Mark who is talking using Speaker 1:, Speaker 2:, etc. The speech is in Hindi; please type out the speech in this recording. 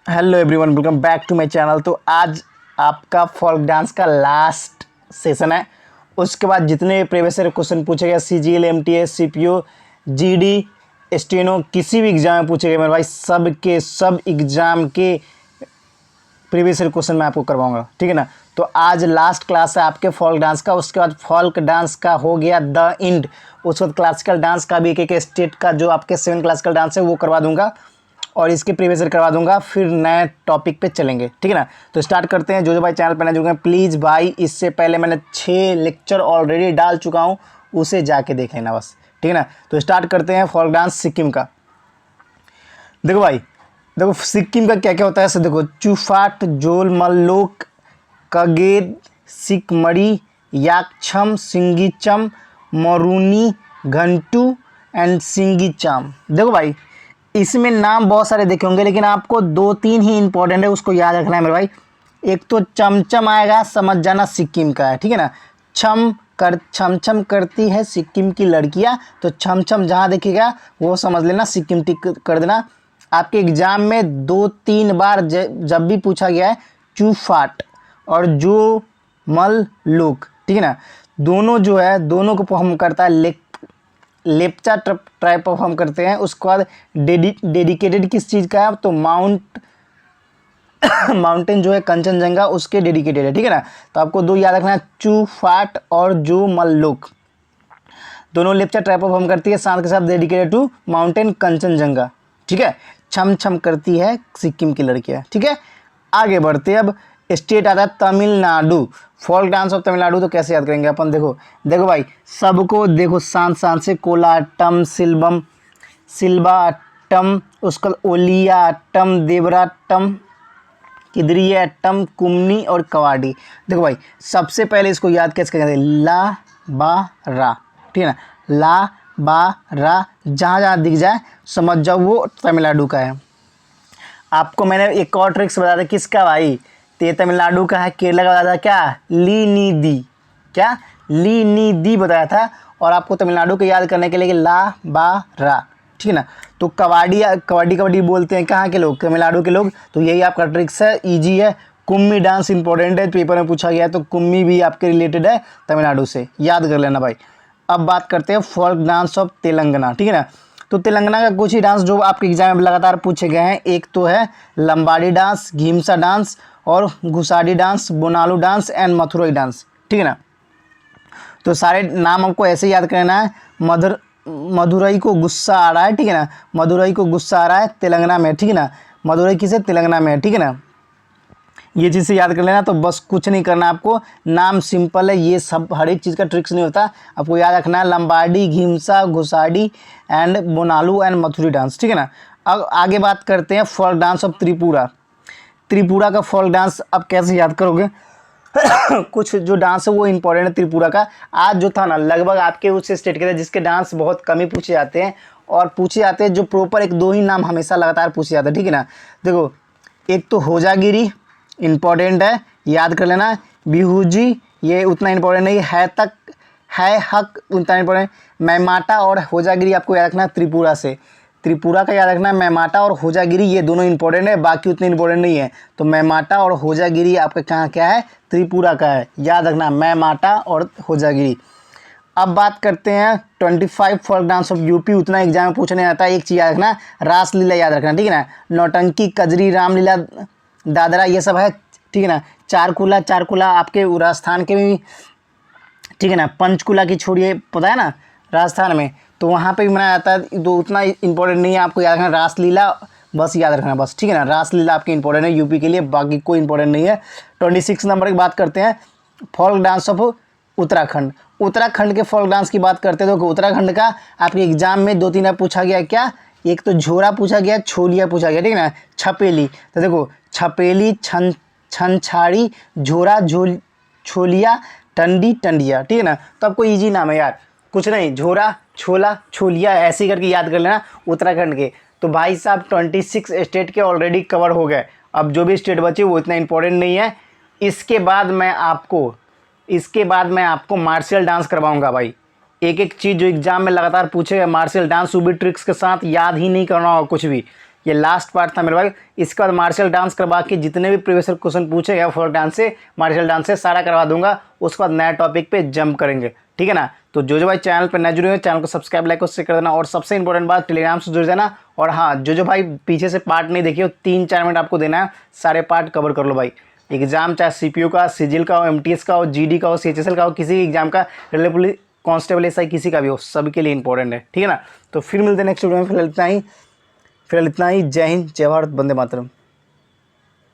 Speaker 1: Hello everyone, welcome back to my channel. तो आज आपका फोल्क डांस का लास्ट सेशन है। उसके बाद जितने प्रीवियस ईयर क्वेश्चन पूछे गए CGL, MTS, CPO, GD, steno, किसी भी एग्जाम में पूछे गए मेरे भाई, सब के सब एग्जाम के प्रीवियस ईयर क्वेश्चन मैं आपको करवाऊंगा, ठीक है ना। तो आज लास्ट क्लास है आपके फोल्क डांस का। उसके बाद फोल्क डांस का हो गया द एंड। उसके बाद क्लासिकल डांस का भी एक स्टेट का जो आपके 7 क्लासिकल डांस है वो करवा दूंगा और इसके प्रीवियस ईयर करवा दूंगा। फिर नए टॉपिक पे चलेंगे, ठीक है ना। तो स्टार्ट करते हैं। जो भाई चैनल पर नए जुड़े हैं प्लीज़ भाई, इससे पहले मैंने 6 लेक्चर ऑलरेडी डाल चुका हूँ, उसे जाके देख लेना बस, ठीक है ना। तो स्टार्ट करते हैं फोल्क डांस सिक्किम का। देखो भाई, देखो सिक्किम का क्या क्या होता है ऐसे देखो। चुफाट, जोल, मल्लोक, कगेद, सिकमरी, याकछम, सिंगीचम, मरूनी, घंटू एंड सिंगीचाम। देखो भाई, इसमें नाम बहुत सारे देखे होंगे लेकिन आपको 2-3 ही इंपॉर्टेंट है, उसको याद रखना है मेरे भाई। एक तो चमचम आएगा, समझ जाना सिक्किम का है, ठीक है ना। छम छम करती है सिक्किम की लड़कियां, तो छम छम जहाँ दिखेगा वो समझ लेना सिक्किम टिक कर देना। आपके एग्जाम में 2-3 बार जब भी पूछा गया है चूफाट और जो मल लोक, ठीक है ना, दोनों जो है दोनों को परफॉर्म करता है। लेप्चा ट्राइब परफॉर्म करते हैं। उसके बाद डेडिकेटेड किस चीज़ का है तो माउंटेन जो है कंचनजंगा उसके डेडिकेटेड है, ठीक है ना। तो आपको 2 याद रखना है, चूफाट और जो मल्लोक, दोनों लेप्चा ट्राइब परफॉर्म करती है, साथ के साथ डेडिकेटेड टू माउंटेन कंचनजंगा, ठीक है। छम छम करती है सिक्किम की लड़कियां, ठीक है। आगे बढ़ते अब स्टेट आता है Tamil Nadu. Folk dance of Tamil Nadu तो कैसे याद करेंगे अपन। देखो देखो भाई, सबको देखो शांत शांत से। कोलाटम, सिल्बम, सिल्बाटम, उसका ओलियाटम, देवराटम, किदरियाटम, कुमनी और कवाडी। देखो भाई, सबसे पहले इसको याद कैसे करेंगे, ला बा रा, ठीक है ना। ला बा रा जहाँ जहाँ दिख जाए समझ जाओ वो तमिलनाडु का है। आपको मैंने एक और ट्रिक्स बताया था किसका भाई, तो ये तमिलनाडु का है। केरला का बताया था क्या, ली नी दी, क्या ली नी दी बताया था। और आपको तमिलनाडु को याद करने के लिए ला बा रा, ठीक है ना। तो कबाडी कबड्डी कबड्डी बोलते हैं कहाँ के लोग, तमिलनाडु के लोग। तो यही आपका ट्रिक्स है, ईजी है। कुम्मी डांस इंपॉर्टेंट है, पेपर में पूछा गया है, तो कुम्मी भी आपके रिलेटेड है तमिलनाडु से, याद कर लेना भाई। अब बात करते हैं फोल्क डांस ऑफ तेलंगाना, ठीक है ना। तो तेलंगाना का कुछ ही डांस जो आपके एग्जाम में लगातार पूछे गए हैं, एक तो है लंबाड़ी डांस, घीमसा डांस और Gussadi dance, Bonalu dance and Mathuri dance, ठीक है ना। तो सारे नाम हमको ऐसे याद करना है। मदुरई को गुस्सा आ रहा है, ठीक है ना। मदुरई को गुस्सा आ रहा है तेलंगाना में, ठीक है ना। मदुरई किसे, तेलंगाना में है, ठीक है ना। ये चीज़ से याद कर लेना। तो बस कुछ नहीं करना आपको, नाम सिंपल है, ये सब हर एक चीज़ का ट्रिक्स नहीं होता, आपको याद रखना है Lambadi, Ghimsa, Gussadi and Bonalu and Mathuri dance, ठीक है ना। अब आगे बात करते हैं folk dance of Tripura. Tripura का फोल्क डांस अब कैसे याद करोगे कुछ जो डांस है वो इंपॉर्टेंट है त्रिपुरा का। आज जो था ना, लगभग आपके उस स्टेट के थे जिसके डांस बहुत कम ही पूछे जाते हैं, और पूछे जाते हैं जो प्रॉपर 1-2 ही नाम हमेशा लगातार पूछे जाते हैं, ठीक है ना। देखो, एक तो होजागिरी इम्पॉर्टेंट है, याद कर लेना। बिहुजी ये उतना इम्पोर्टेंट नहीं है, तक है हक उतना इम्पोर्टेंट। मैमाटा और होजागिरी आपको याद रखना त्रिपुरा से। त्रिपुरा का याद रखना, मैमाटा और होजागिरी ये दोनों इंपॉर्टेंट है, बाकी उतने इंपॉर्टेंट नहीं है। तो मैमाटा और होजागिरी आपका कहाँ क्या है, त्रिपुरा का है, याद रखना मैमाटा और होजागिरी। अब बात करते हैं 25 फोल्क डांस ऑफ यूपी। उतना एग्जाम में पूछने आता है, एक चीज़ याद रखना, रासलीला याद रखना, ठीक है ना। नौटंकी, कजरी, रामलीला, दादरा ये सब है, ठीक है ना। चारकुला, चारकुला आपके राजस्थान के भी, ठीक है ना। पंचकुला की छोड़िए, पता है ना राजस्थान में, तो वहाँ पे भी मनाया जाता है। तो उतना इंपॉर्टेंट नहीं है, आपको याद रखना रासलीला बस याद रखना बस, ठीक है ना। रासलीला आपकी इंपॉर्टेंट है यूपी के लिए, बाकी कोई इंपॉर्टेंट नहीं है। 26 नंबर की बात करते हैं folk dance of Uttarakhand. Uttarakhand के फोल्क डांस की बात करते हैं तो उत्तराखंड का आपके एग्जाम में 2-3 बार पूछा गया क्या, एक तो झोरा पूछा गया, छोलिया पूछा गया, ठीक है ना। छपेली, तो देखो छपेली, छनछाड़ी, झोरा, छोलिया, टंडी, टंडिया, ठीक है ना। तो आपको इजी नाम है यार, कुछ नहीं, झोरा, छोला, छोलिया ऐसे करके याद कर लेना उत्तराखंड के। तो भाई साहब 26 स्टेट के ऑलरेडी कवर हो गए, अब जो भी स्टेट बचे वो इतना इंपॉर्टेंट नहीं है। इसके बाद मैं आपको मार्शल डांस करवाऊंगा भाई। एक एक चीज़ जो एग्जाम में लगातार पूछेगा, मार्शल डांस वो भी ट्रिक्स के साथ, याद ही नहीं करना होगा कुछ भी, ये लास्ट पार्ट था मेरे भाई। इसके बाद मार्शल डांस करवा के जितने भी प्रीवियस क्वेश्चन पूछे गए फोक डांस से, मार्शल डांस से सारा करवा दूंगा। उसके बाद नया टॉपिक पे जंप करेंगे, ठीक है ना। तो जो भाई चैनल पर नए जुड़े हैं, चैनल को सब्सक्राइब लाइक उससे कर देना, और सबसे इंपॉर्टेंट बात टेलीग्राम से जुड़ जाना। और हाँ, जो भाई पीछे से पार्ट नहीं देखिए, 3-4 मिनट आपको देना है, सारे पार्ट कवर कर लो भाई। एग्जाम चाहे सीपीयू का, सिजिल का हो, एमटीएस का हो, जीडी का हो, सीएचएसएल का हो, किसी एग्जाम का, रेलवे पुलिस कांस्टेबल एसआई किसी का भी हो, सबके लिए इंपॉर्टेंट है, ठीक है ना। तो फिर मिलते हैं नेक्स्ट वीडियो में। फिर इतना ही, जय हिंद, जय भारत, वंदे मातरम।